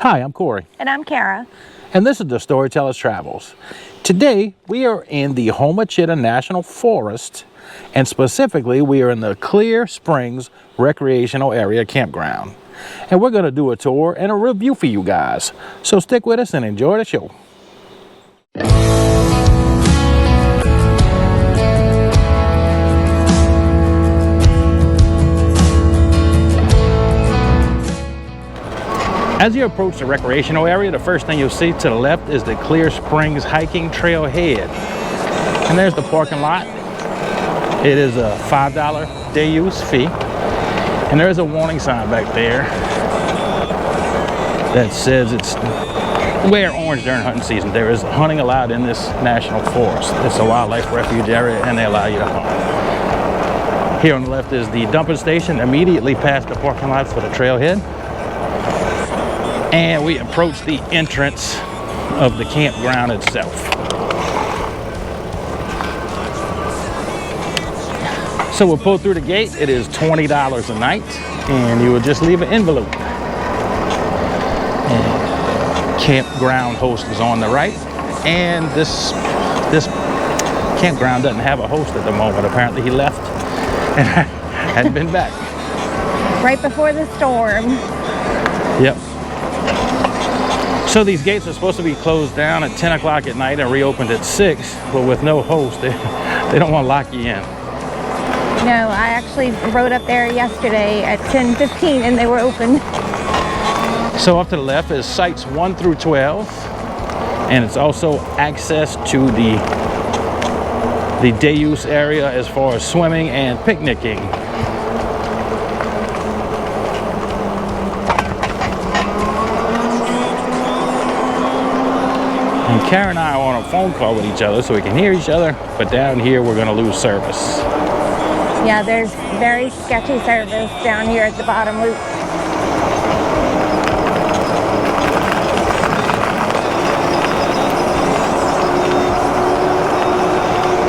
Hi, I'm Corey. And I'm Kara. And this is the Storyteller's Travels. Today, we are in the Hommochitto National Forest, and specifically, we are in the Clear Springs Recreational Area Campground. And we're going to do a tour and a review for you guys. So stick with us and enjoy the show. As you approach the recreational area, the first thing you'll see to the left is the Clear Springs hiking trail head. And there's the parking lot. It is a $5 day use fee. And there's a warning sign back there that says it's wear orange during hunting season. There is hunting allowed in this national forest. It's a wildlife refuge area and they allow you to hunt. Here on the left is the dumping station immediately past the parking lot for the trailhead. And we approach the entrance of the campground itself. So we'll pull through the gate. It is $20 a night, and you will just leave an envelope. And campground host is on the right, and this campground doesn't have a host at the moment. Apparently he left and hadn't been back. Right before the storm. Yep. So these gates are supposed to be closed down at 10 o'clock at night and reopened at 6, but with no host, they don't want to lock you in. No, I actually rode up there yesterday at 10:15 and they were open. So off to the left is sites 1 through 12, and it's also access to the day use area as far as swimming and picnicking. And Kara and I are on a phone call with each other so we can hear each other, but down here we're going to lose service. Yeah, there's very sketchy service down here at the bottom loop.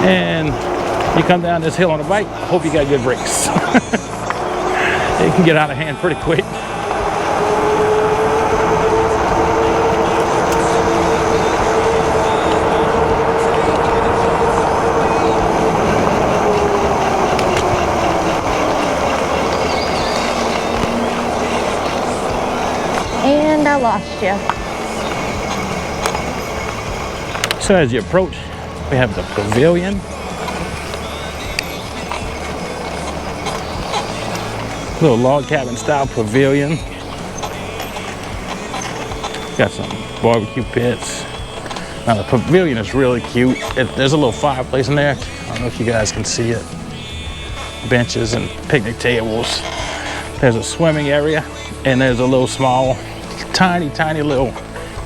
And you come down this hill on a bike, hope you got good brakes. It can get out of hand pretty quick. And I lost you. So as you approach, we have the pavilion. Little log cabin style pavilion. Got some barbecue pits. Now the pavilion is really cute. There's a little fireplace in there. I don't know if you guys can see it. Benches and picnic tables. There's a swimming area, and there's a little small, tiny little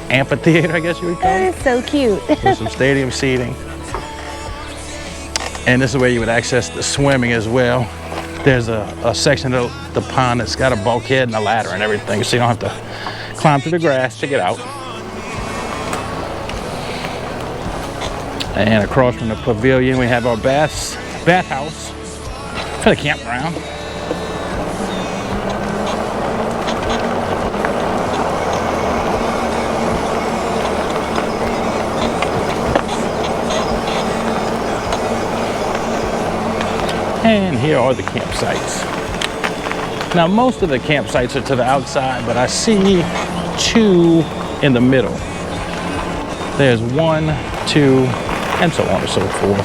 amphitheater, I guess you would call it. That is so cute. With some stadium seating. And this is where you would access the swimming as well. There's a section of the pond that's got a bulkhead and a ladder and everything, so you don't have to climb through the grass to get out. And across from the pavilion, we have our bathhouse for the campground. And here are the campsites. Now most of the campsites are to the outside, but I see 2 in the middle. There's 1, 2, and so on and so forth.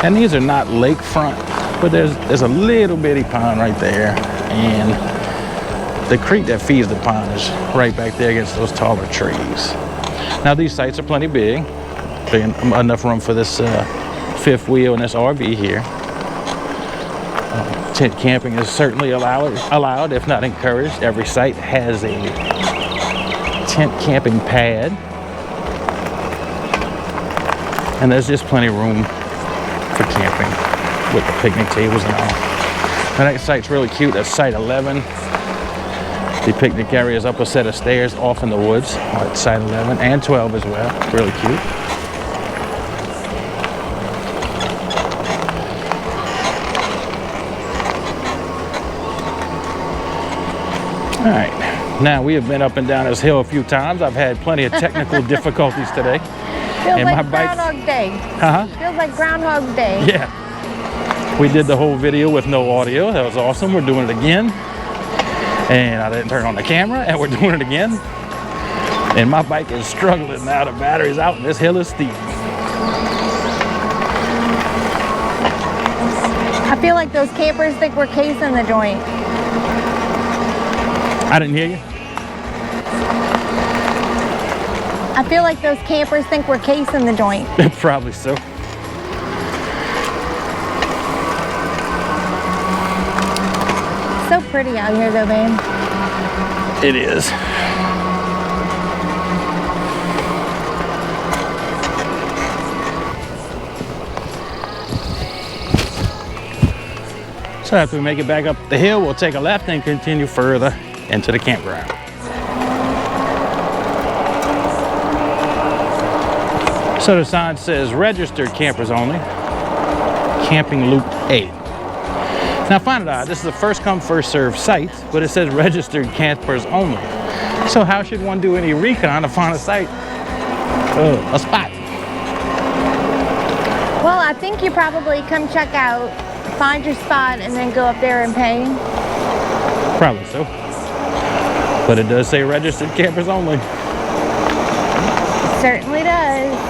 And these are not lakefront, but there's a little bitty pond right there, and the creek that feeds the pond is right back there against those taller trees. Now these sites are plenty big enough room for this 5th wheel and this RV here. Tent camping is certainly allowed, if not encouraged. Every site has a tent camping pad. And there's just plenty of room for camping with the picnic tables and all. The next site's really cute. That's site 11. The picnic area is up a set of stairs off in the woods at site 11 and 12 as well. Really cute. All right, Now, we have been up and down this hill a few times. I've had plenty of technical difficulties today. Feels And like my bike- Groundhog Day. Feels like Groundhog Day. Yeah. We did the whole video with no audio. That was awesome. We're doing it again. And I didn't turn on the camera, and we're doing it again. And my bike is struggling now. The battery's out, and this hill is steep. I feel like those campers think we're casing the joint. I didn't hear you. I feel like those campers think we're casing the joint. Probably so. So pretty out here though, babe. It is. So after we make it back up the hill, we'll take a left and continue further into the campground. So the sign says registered campers only, camping loop A. Now find it odd, this is a first come first served site, but it says registered campers only. So how should one do any recon to find a site, a spot? Well, I think you probably come check out, find your spot, and then go up there and pay. Probably so. But it does say registered campers only. Certainly does.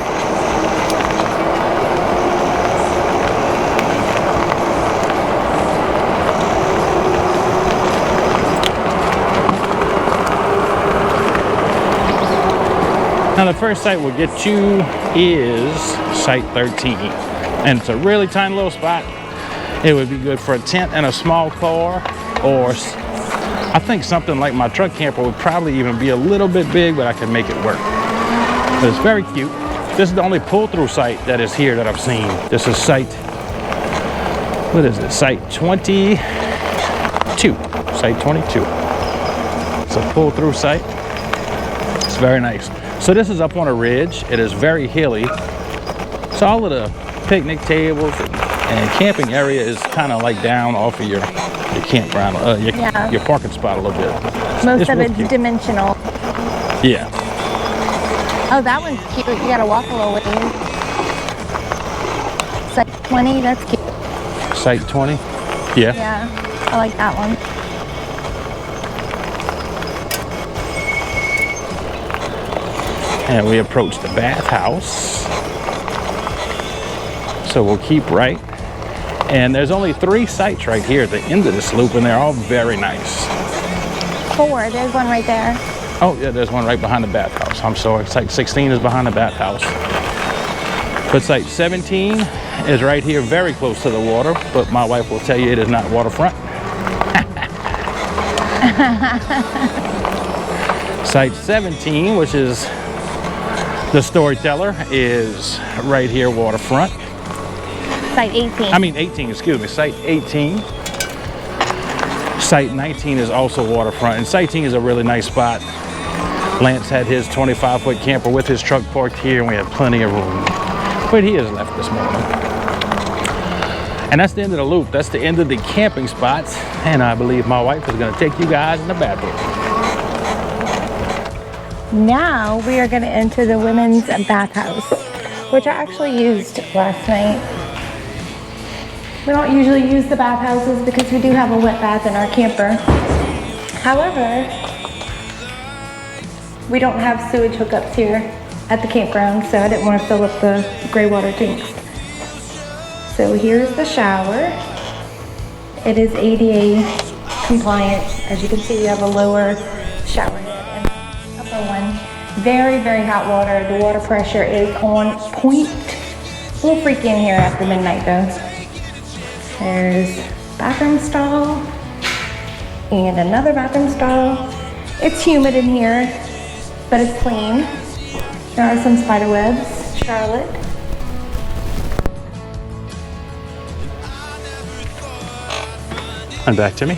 Now the first site we'll get you is site 13. And it's a really tiny little spot. It would be good for a tent and a small car, or I think something like my truck camper would probably even be a little bit big, but I can make it work. But it's very cute. This is the only pull-through site that is here that I've seen. This is site, what is it? Site 22. Site 22. It's a pull-through site. It's very nice. So this is up on a ridge. It is very hilly. So all of the picnic tables and camping area is kind of like down off of your campground, your parking spot a little bit. Most of real it's cute. dimensional. Yeah. Oh, that one's cute. You gotta walk a little ways. Site 20, that's cute. Site 20? Yeah. Yeah, I like that one. And we approach the bathhouse. So we'll keep right. And there's only 3 sites right here at the end of this loop, and they're all very nice. 4, there's one right there. Oh yeah, there's one right behind the bathhouse. I'm sorry, site 16 is behind the bathhouse. But site 17 is right here, very close to the water, but my wife will tell you it is not waterfront. Site 17, which is the Storyteller, is right here, waterfront. Site 18. I mean 18, excuse me, site 18. Site 19 is also waterfront, and site 18 is a really nice spot. Lance had his 25-foot camper with his truck parked here, and we had plenty of room. But he has left this morning. And that's the end of the loop. That's the end of the camping spots, and I believe my wife is going to take you guys in the bathroom. Now we are going to enter the women's bathhouse, which I actually used last night. We don't usually use the bathhouses because we do have a wet bath in our camper. However, we don't have sewage hookups here at the campground, so I didn't want to fill up the gray water tanks. So here's the shower. It is ADA compliant. As you can see, we have a lower shower head and upper one. Very, very hot water. The water pressure is on point. A little freaky in here after midnight though. There's bathroom stall and another bathroom stall. It's humid in here, but it's clean. There are some spider webs. Charlotte. And back to me.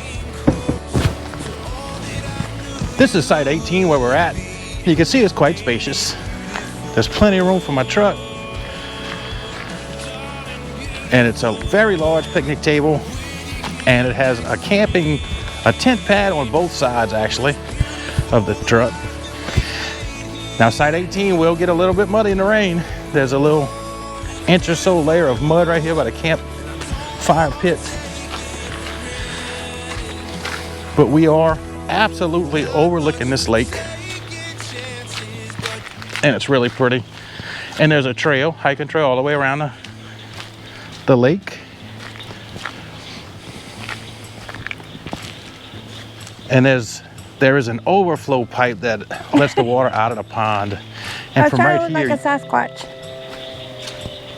This is site 18 where we're at. You can see it's quite spacious. There's plenty of room for my truck. And it's a very large picnic table, and it has a tent pad on both sides actually. of the truck. Now site 18 will get a little bit muddy in the rain. There's a little inch or so layer of mud right here by the campfire pit. But we are absolutely overlooking this lake. And it's really pretty. And there's a trail, hiking trail all the way around the lake. And there is an overflow pipe that lets the water out of the pond. And from right here, like a Sasquatch.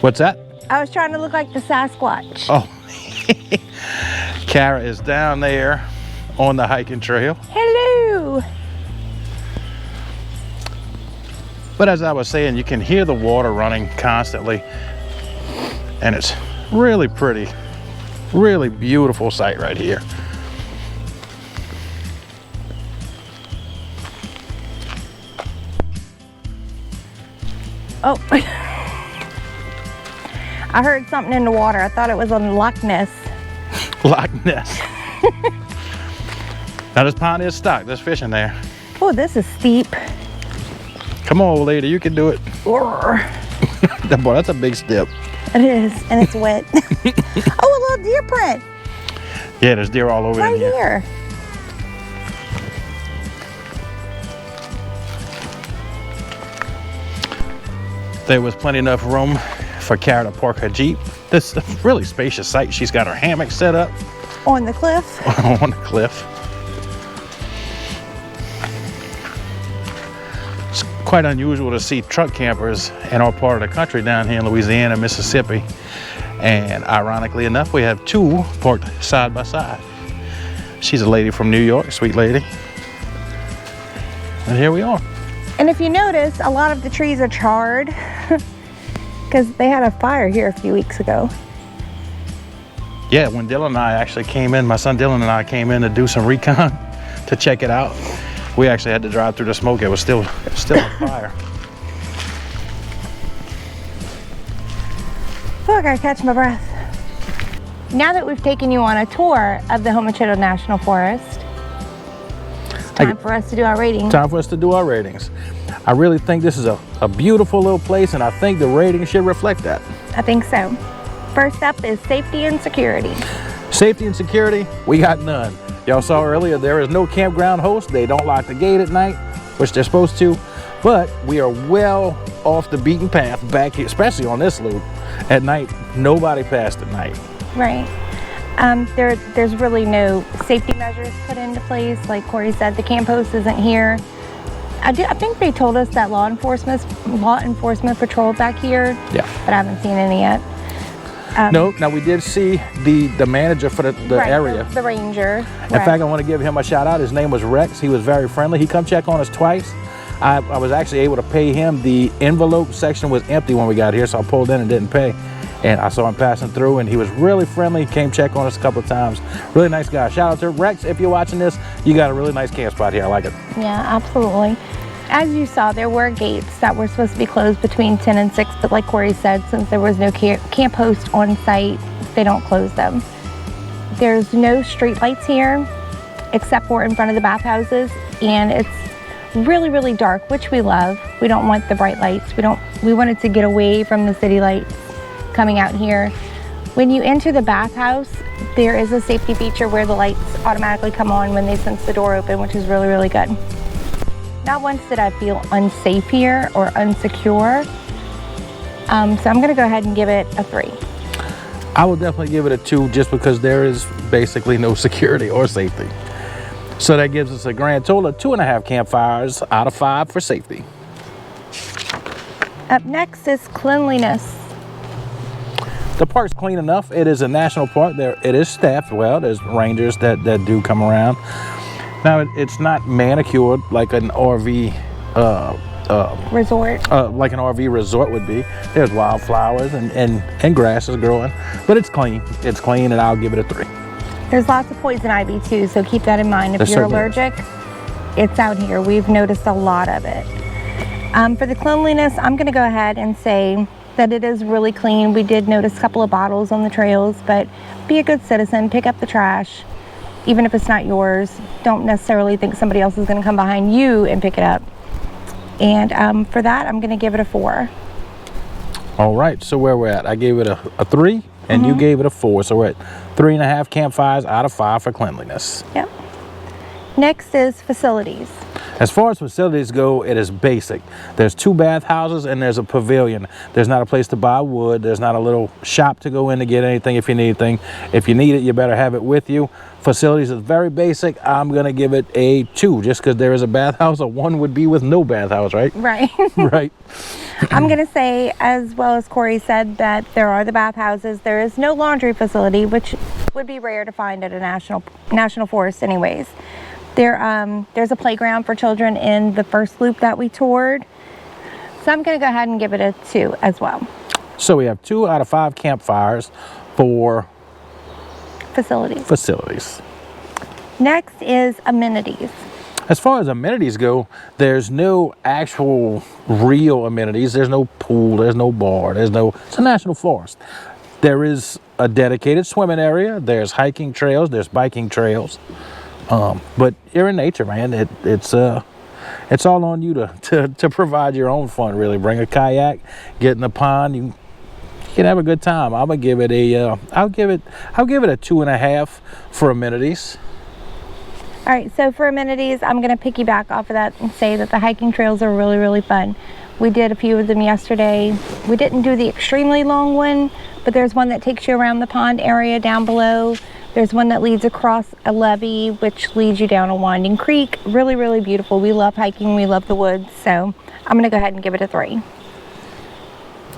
What's that? I was trying to look like the Sasquatch. Oh, Kara is down there on the hiking trail. Hello. But as I was saying, you can hear the water running constantly, and it's really pretty, really beautiful sight right here. Oh, I heard something in the water. I thought it was on Loch Ness. Loch Ness. Now this pond is stocked. There's fish in there. Oh, this is steep. Come on, old lady, you can do it. Boy, That's a big step. it is, and it's wet. Oh, a little deer print. Yeah, there's deer all over Right in here. here. There was plenty enough room for Kara to park her Jeep. This is a really spacious site. She's got her hammock set up On the cliff. on the cliff. It's quite unusual to see truck campers in our part of the country down here in Louisiana, Mississippi. And ironically enough, we have two parked side by side. She's a lady from New York, sweet lady. And here we are. And if you notice, a lot of the trees are charred because they had a fire here a few weeks ago. Yeah, when Dylan and I actually came in, my son Dylan and I came in to do some recon to check it out. We actually had to drive through the smoke. It was still on fire. Oh, I gotta catch my breath. Now that we've taken you on a tour of the Hommochitto National Forest, time for us to do our ratings. Time for us to do our ratings. I really think this is a beautiful little place, and I think the rating should reflect that. I think so. First up is safety and security. Safety and security, we got none. Y'all saw earlier, there is no campground host. They don't lock the gate at night, which they're supposed to. But we are well off the beaten path back here, especially on this loop. At night, nobody passed at night. Right. There's really no safety measures put into place. Like Corey said, the camp host isn't here. I think they told us that law enforcement patrolled back here. Yeah. But I haven't seen any yet. No, now we did see the manager for the Right, area. The ranger. In fact, I want to give him a shout out. His name was Rex. He was very friendly. He come check on us twice. I was actually able to pay him. The envelope section was empty when we got here, so I pulled in and didn't pay. And I saw him passing through, and he was really friendly. He came check on us a couple of times. Really nice guy. Shout out to Rex. If you're watching this, you got a really nice camp spot here. I like it. Yeah, absolutely. As you saw, there were gates that were supposed to be closed between 10 and 6, but like Corey said, since there was no camp host on site, they don't close them. There's no street lights here, except for in front of the bathhouses, and it's really, really dark, which we love. We don't want the bright lights. We wanted to get away from the city lights coming out here. When you enter the bathhouse, there is a safety feature where the lights automatically come on when they sense the door open, which is really, really good. Not once did I feel unsafe here or unsecure. So I'm gonna go ahead and give it a 3. I will definitely give it a 2 just because there is basically no security or safety. So that gives us a grand total of 2.5 campfires out of 5 for safety. Up next is cleanliness. The park's clean enough. It is a national park. It is staffed well. There's rangers that do come around. Now, it's not manicured like an RV Resort. like an RV resort would be. There's wildflowers and grass is growing, but it's clean. It's clean, and I'll give it a 3. There's lots of poison ivy too, so keep that in mind. If There you're certainly allergic, it's out here. We've noticed a lot of it. For the cleanliness, I'm gonna go ahead and say that it is really clean. We did notice a couple of bottles on the trails, but be a good citizen, pick up the trash. even if it's not yours. Don't necessarily think somebody else is going to come behind you and pick it up. And for that, I'm going to give it a 4. All right, so where we're at, I gave it a 3, and you gave it a 4. So we're at 3.5 campfires out of 5 for cleanliness. Yep. Next is facilities. As far as facilities go, it is basic. There's 2 bathhouses and there's a pavilion. There's not a place to buy wood. There's not a little shop to go in to get anything if you need anything. If you need it, you better have it with you. Facilities is very basic. I'm going to give it a 2 just because there is a bathhouse. A 1 would be with no bathhouse, right? Right. Right. I'm going to say, as well as Corey said, that there are the bathhouses. There is no laundry facility, which would be rare to find at a national forest anyways. There's a playground for children in the first loop that we toured. So I'm going to go ahead and give it a 2 as well. So we have 2 out of 5 campfires for facilities. Next is amenities. As far as amenities go, there's no actual real amenities. There's no pool, there's no bar, it's a national forest. There is a dedicated swimming area, there's hiking trails, there's biking trails. But you're in nature, man. It's all on you to provide your own fun, really. Bring a kayak, get in the pond, you can have a good time. I'm gonna give it a I'll give it a 2.5 for amenities. All right, so for amenities, I'm gonna piggyback off of that and say that the hiking trails are really, really fun. We did a few of them yesterday. We didn't do the extremely long one, but there's one that takes you around the pond area down below. There's one that leads across a levee, which leads you down a winding creek. Really, really beautiful. We love hiking, we love the woods, so I'm gonna go ahead and give it a 3.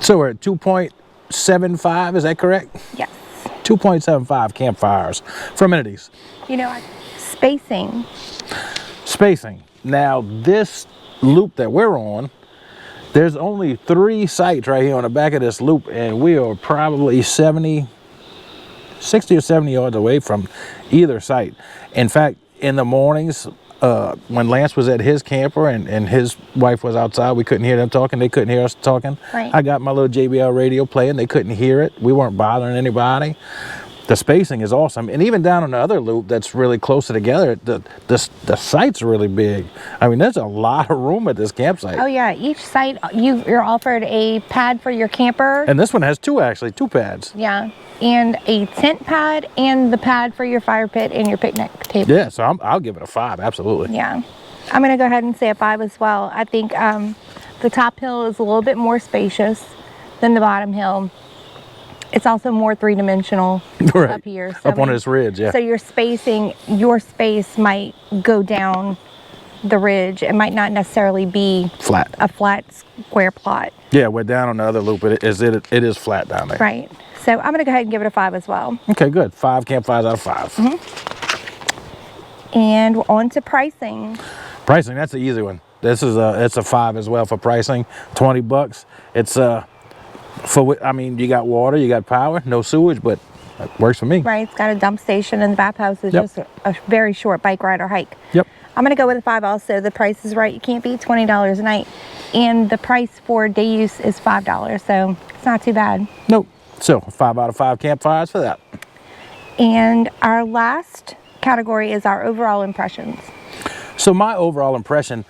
So we're at 2.75, is that correct? Yes. 2.75 campfires for amenities. You know, spacing. Now this loop that we're on, there's only 3 sites right here on the back of this loop, and we are probably 60 or 70 yards away from either site. In fact, in the mornings, when Lance was at his camper and his wife was outside, we couldn't hear them talking. They couldn't hear us talking. Right. I got my little JBL radio playing. They couldn't hear it. We weren't bothering anybody. The spacing is awesome. And even down on the other loop that's really closer together, the site's really big. I mean, there's a lot of room at this campsite. Oh yeah, each site, you're offered a pad for your camper. And this one has 2 pads. Yeah, and a tent pad and the pad for your fire pit and your picnic table. Yeah, so I'll give it a 5, absolutely. Yeah, I'm gonna go ahead and say a 5 as well. I think the top hill is a little bit more spacious than the bottom hill. It's also more 3-dimensional right. up here. So up on this ridge, yeah. So your space might go down the ridge. It might not necessarily be flat. A flat square plot. Yeah, we're down on the other loop. It is flat down there. Right. So I'm going to go ahead and give it a 5 as well. Okay, good. 5 campfires out of 5. And we're on to pricing. Pricing, that's the easy one. It's a 5 as well for pricing. $20. It's you got water, you got power, no sewage, but it works for me. Right, it's got a dump station, and the bathhouse is just a very short bike ride or hike. Yep. I'm going to go with a 5 also. The price is right. You can't beat $20 a night. And the price for day use is $5, so it's not too bad. Nope. So 5 out of 5 campfires for that. And our last category is our overall impressions. So my overall impression,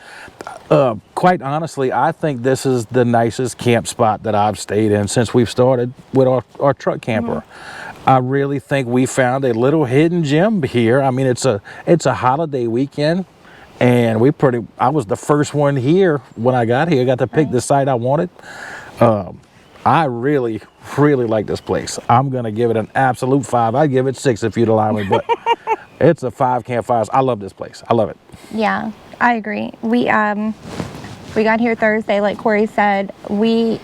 quite honestly, I think this is the nicest camp spot that I've stayed in since we've started with our truck camper. I really think we found a little hidden gem here. I mean, it's a holiday weekend, and I was the first one here when I got here. I got to pick the site I wanted. I really, really like this place. I'm gonna give it an absolute 5. I'd give it 6 if you'd allow me, but it's a 5 campfires. I love this place. I love it. Yeah, I agree. We got here Thursday, like Corey said. We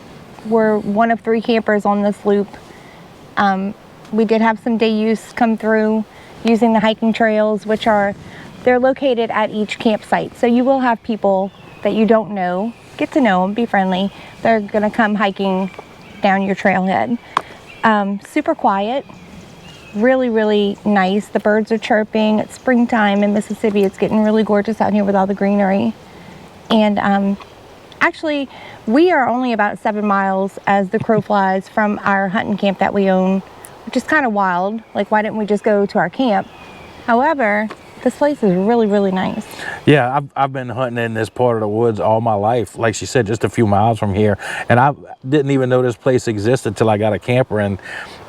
were one of 3 campers on this loop. We did have some day use come through using the hiking trails, they're located at each campsite. So you will have people that you don't know, get to know them, be friendly. They're gonna come hiking down your trailhead. Super quiet, really, really nice. The birds are chirping. It's springtime in Mississippi. It's getting really gorgeous out here with all the greenery. And actually, we are only about 7 miles as the crow flies from our hunting camp that we own, which is kind of wild. Like, why didn't we just go to our camp? However, this place is really, really nice. Yeah, I've been hunting in this part of the woods all my life. Like she said, just a few miles from here. And I didn't even know this place existed until I got a camper. And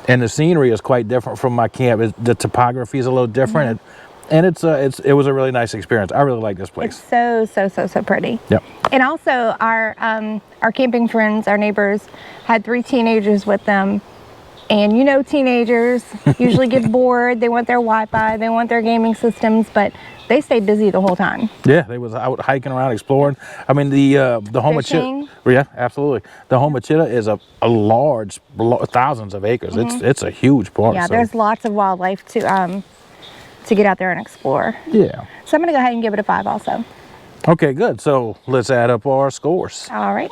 the scenery is quite different from my camp. The topography is a little different. And it was a really nice experience. I really like this place. It's so pretty. Yep. And also our camping friends, our neighbors, had 3 teenagers with them. And you know, teenagers usually get bored. They want their Wi-Fi, they want their gaming systems, but they stayed busy the whole time. Yeah, they was out hiking around, exploring. I mean, the Hommochitto. Yeah, absolutely. The Hommochitto is a large, thousands of acres. It's a huge park. Yeah, so. there's lots of wildlife to get out there and explore. Yeah. So I'm gonna go ahead and give it a 5 also. Okay, good. So let's add up our scores. All right.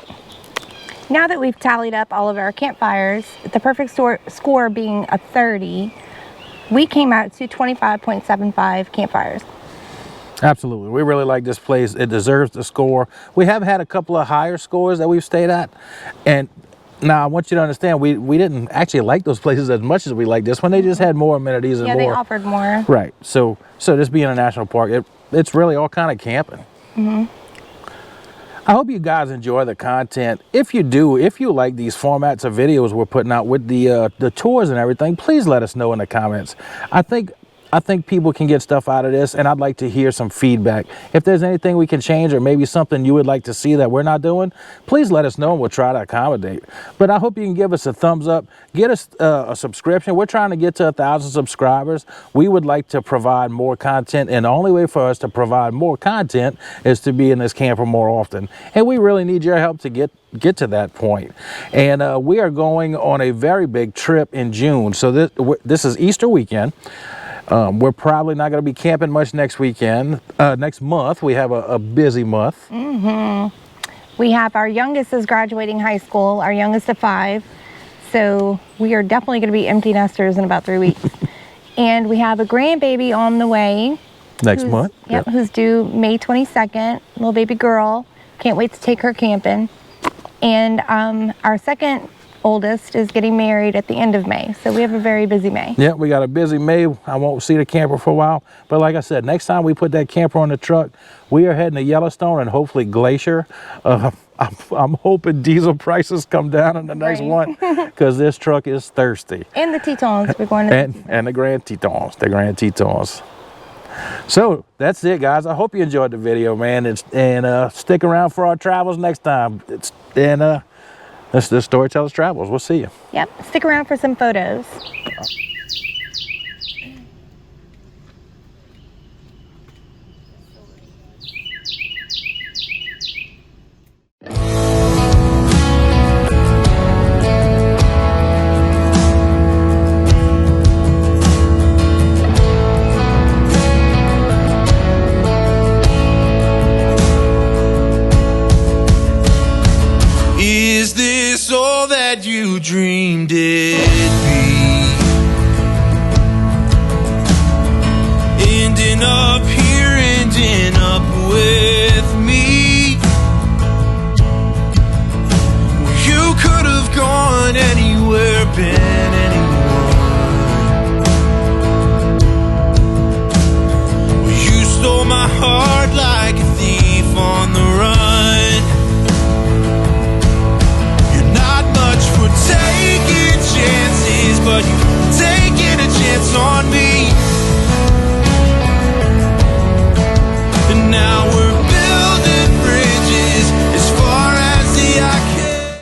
Now that we've tallied up all of our campfires, the perfect score being a 30, we came out to 25.75 campfires. Absolutely. We really like this place. It deserves the score. We have had a couple of higher scores that we've stayed at. And now I want you to understand, we didn't actually like those places as much as we like this one. They just had more amenities and more. Yeah, they offered more. Right. So this being a national park, it's really all kind of camping. I hope you guys enjoy the content. If you do, if you like these formats of videos we're putting out with the tours and everything, please let us know in the comments. I think people can get stuff out of this, and I'd like to hear some feedback. If there's anything we can change or maybe something you would like to see that we're not doing, please let us know and we'll try to accommodate. But I hope you can give us a thumbs up, get us a subscription. We're trying to get to 1,000 subscribers. We would like to provide more content, and the only way for us to provide more content is to be in this camper more often. And we really need your help to get to that point. And we are going on a very big trip in June. So this is Easter weekend. We're probably not going to be camping much next weekend. Next month, we have a busy month. We have our youngest is graduating high school, our youngest of 5. So we are definitely going to be empty nesters in about 3 weeks. And we have a grandbaby on the way. Next month. Yep, who's due May 22nd, little baby girl. Can't wait to take her camping. And our second oldest is getting married at the end of May, so we have a very busy May. Yeah, we got a busy May. I won't see the camper for a while, but like I said, next time we put that camper on the truck, we are heading to Yellowstone and hopefully Glacier. I'm hoping diesel prices come down in the next one, because this truck is thirsty. And the Tetons, we're going to and the Grand Tetons, So that's it, guys. I hope you enjoyed the video, man, and stick around for our travels next time. This is Storyteller's Travels. We'll see you. Yep. Stick around for some photos. Is this all that you dreamed it?